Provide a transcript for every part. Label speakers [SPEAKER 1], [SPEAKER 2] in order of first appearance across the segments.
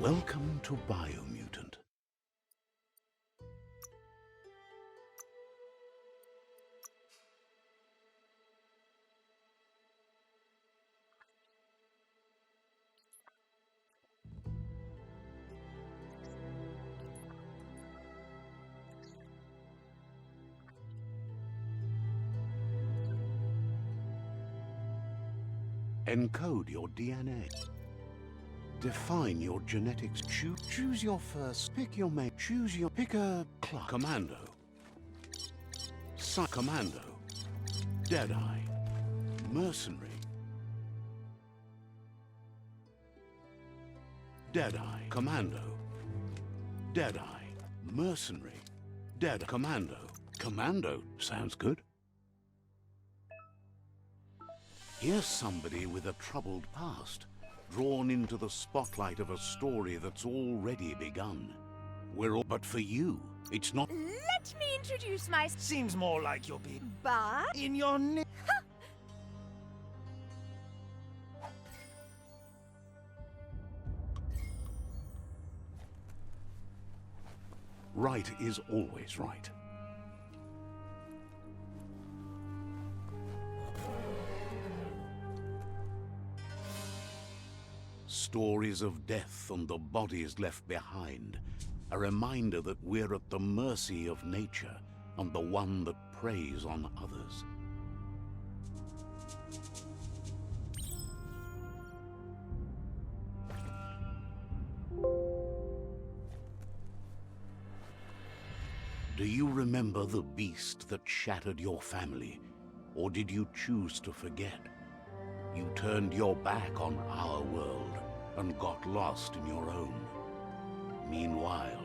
[SPEAKER 1] Welcome to BIOMUTANT. Encode your DNA. Define your genetics. Choose your first. Pick your mate. Pick a class. Commando. Commando. Deadeye. Mercenary. Deadeye. Commando. Deadeye. Mercenary. Dead. Commando. Commando. Sounds good. Here's somebody with a troubled past, drawn into the spotlight of a story that's already begun. But for you, it's not.
[SPEAKER 2] Let me introduce myself.
[SPEAKER 3] Seems more like you'll be
[SPEAKER 2] But
[SPEAKER 3] in your
[SPEAKER 1] Right is always right. Stories of death and the bodies left behind, a reminder that we're at the mercy of nature and the one that preys on others. Do you remember the beast that shattered your family, or did you choose to forget? You turned your back on our world and got lost in your own. Meanwhile,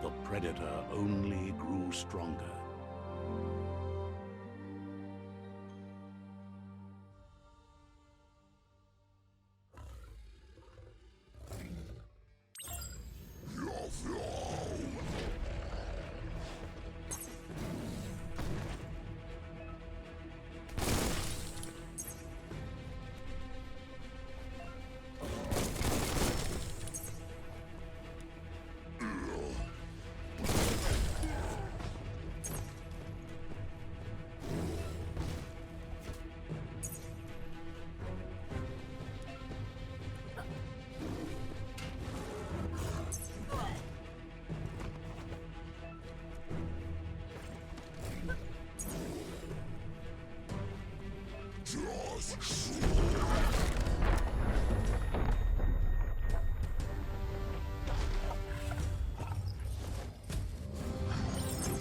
[SPEAKER 1] the predator only grew stronger.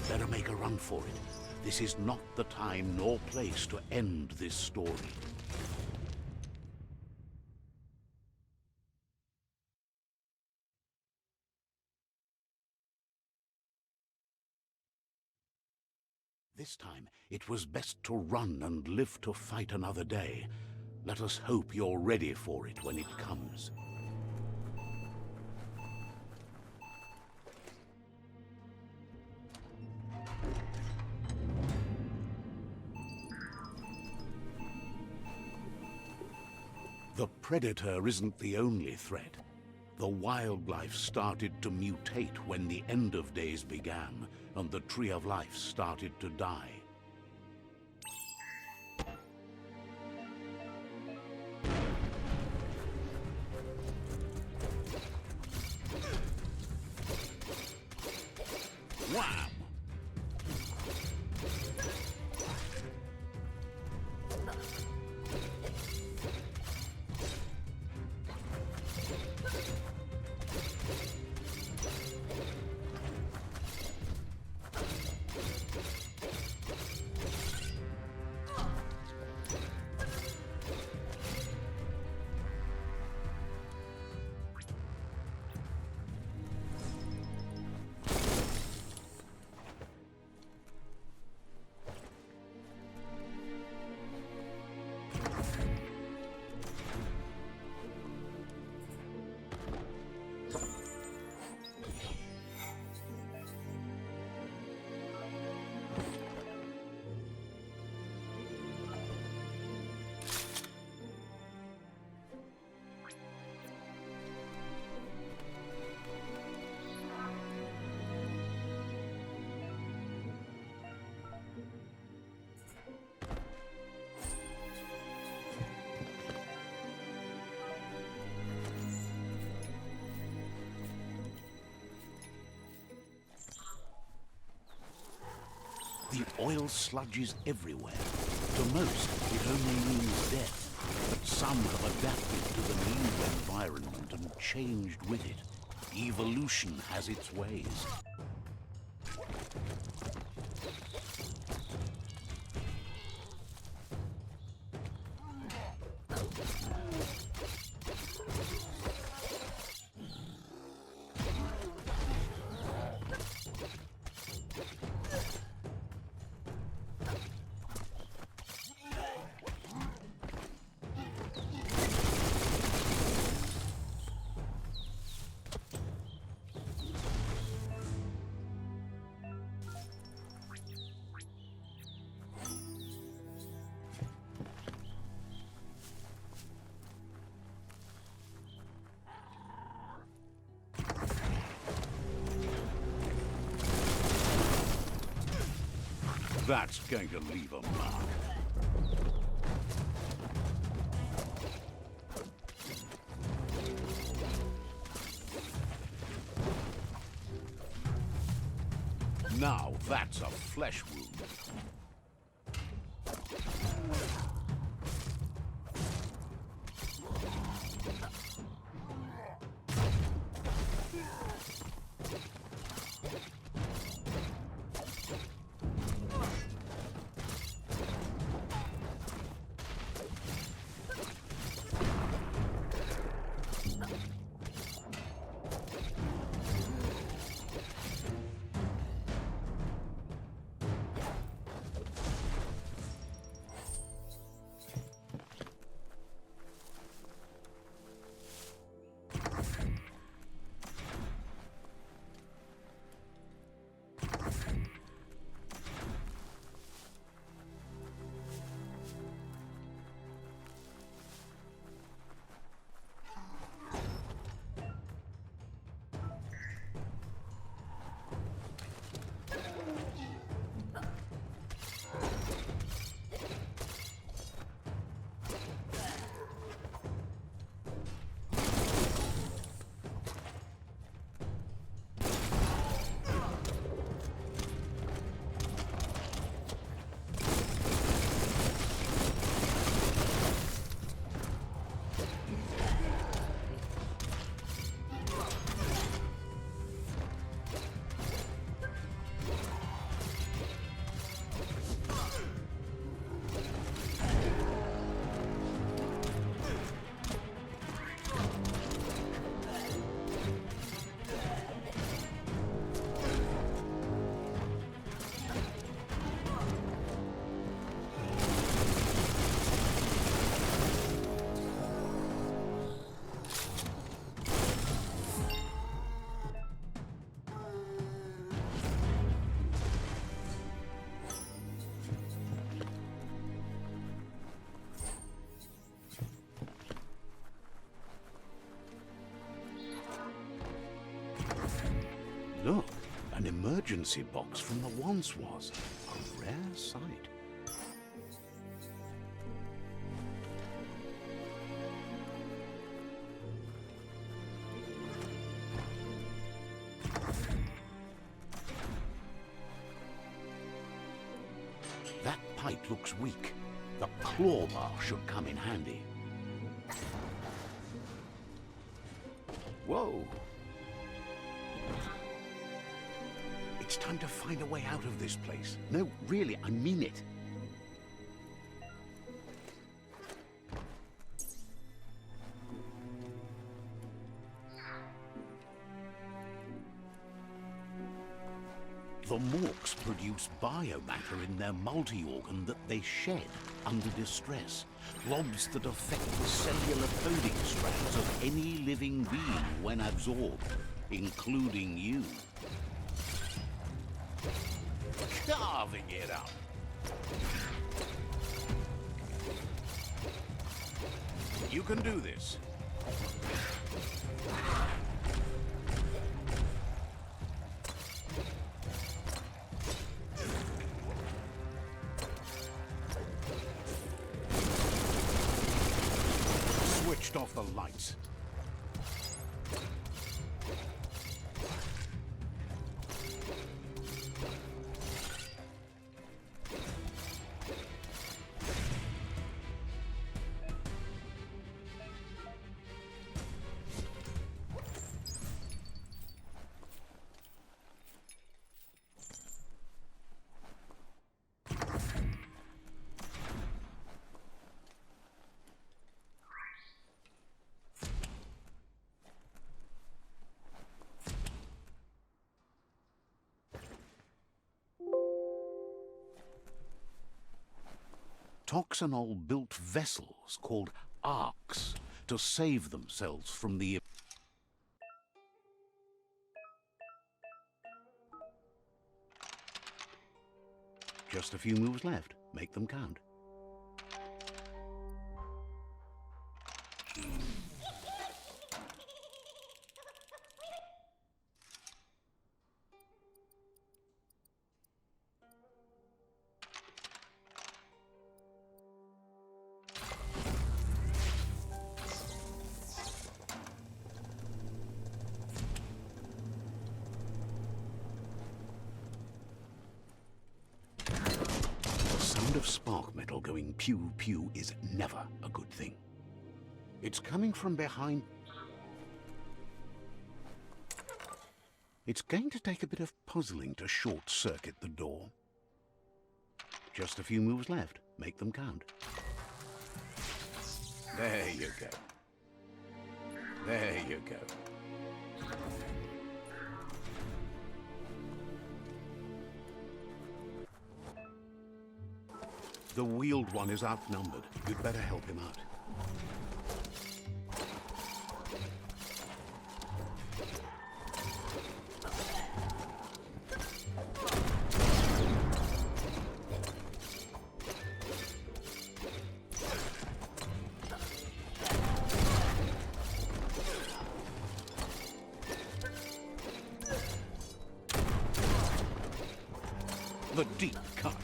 [SPEAKER 1] Better make a run for it. This is not the time nor place to end this story. This time, it was best to run and live to fight another day. Let us hope you're ready for it when it comes. The predator isn't the only threat. The wildlife started to mutate when the end of days began, and the tree of life started to die. Wham! Oil sludges everywhere. To most, it only means death. But some have adapted to the new environment and changed with it. Evolution has its ways. That's going to leave a mark. Now that's a flesh wound. Look, an emergency box from the once was. A rare sight. That pipe looks weak. The claw bar should come in handy. Whoa! It's time to find a way out of this place. No, really, I mean it. The Morks produce biomatter in their multi-organ that they shed under distress. Blobs that affect the cellular coding strands of any living being when absorbed, including you. Carving it up. You can do this. Switched off the lights. Toxanol built vessels called arks to save themselves from the... Just a few moves left. Make them count. Of spark metal going pew-pew is never a good thing. It's coming from behind. It's going to take a bit of puzzling to short-circuit the door. Just a few moves left. Make them count. There you go. There you go. The wheeled one is outnumbered. You'd better help him out. The deep cut.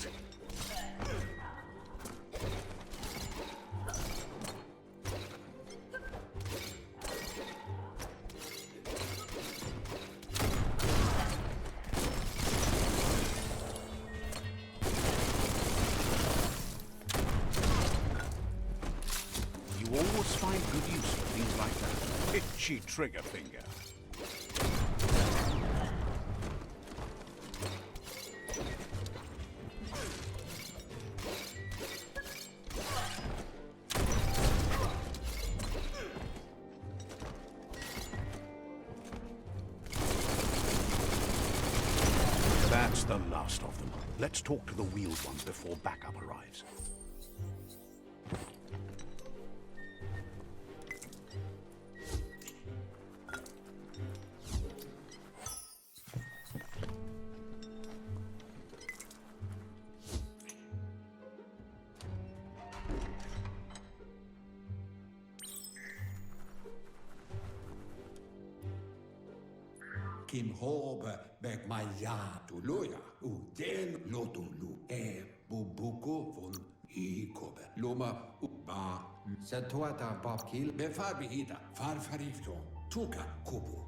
[SPEAKER 1] You always find good use for things like that. Itchy trigger finger. That's the last of them. Let's talk to the wheeled ones before backup arrives.
[SPEAKER 3] Kim hobe bek majatu loja den lotulu bubuko von ikobe loma ba
[SPEAKER 4] Satuata Bob Kiel.
[SPEAKER 3] befarbi ida farfarifto tuka kubu.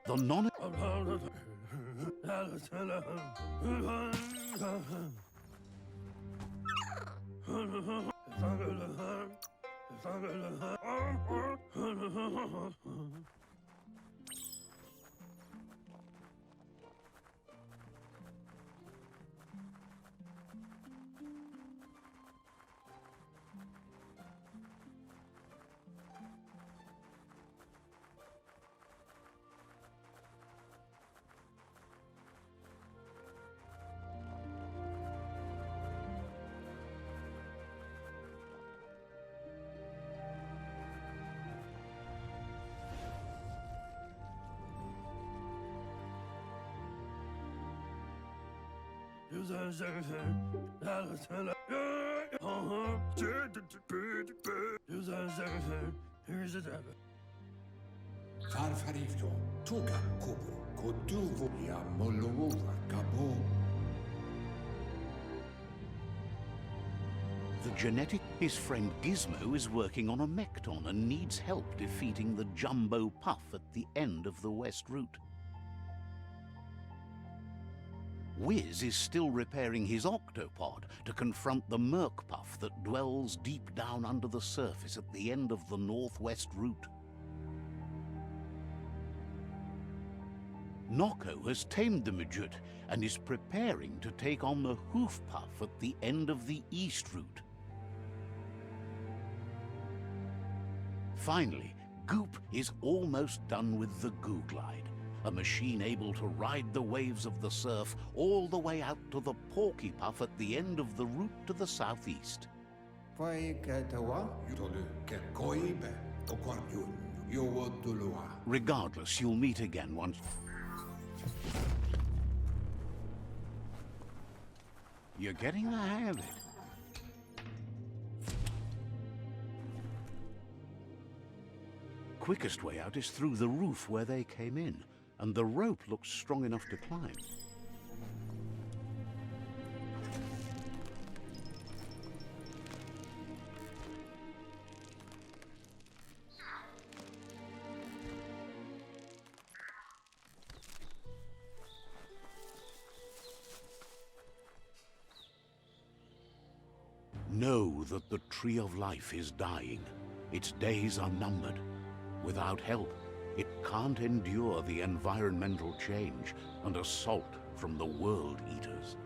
[SPEAKER 1] The non...
[SPEAKER 3] Farfarifto, Tuka, Kopo, Kotuvo, Yamolova, Kabo.
[SPEAKER 1] The genetic... His friend Gizmo is working on a Mekton and needs help defeating the Jumbo Puff at the end of the West Route. Wiz is still repairing his octopod to confront the Merc Puff that dwells deep down under the surface at the end of the Northwest Route. Nocco has tamed the midget and is preparing to take on the Hoof Puff at the end of the East Route. Finally, Goop is almost done with the Goo Glide, a machine able to ride the waves of the surf all the way out to the Porky Puff at the end of the route to the southeast.
[SPEAKER 4] Poikatawa?
[SPEAKER 3] Yutolu, Kekoibe, Okorjun, Yowotulua.
[SPEAKER 1] Regardless, you'll meet again once... You're getting the hang of it. Quickest way out is through the roof where they came in, and the rope looks strong enough to climb. Know that the Tree of Life is dying. Its days are numbered. Without help, it can't endure the environmental change and assault from the World Eaters.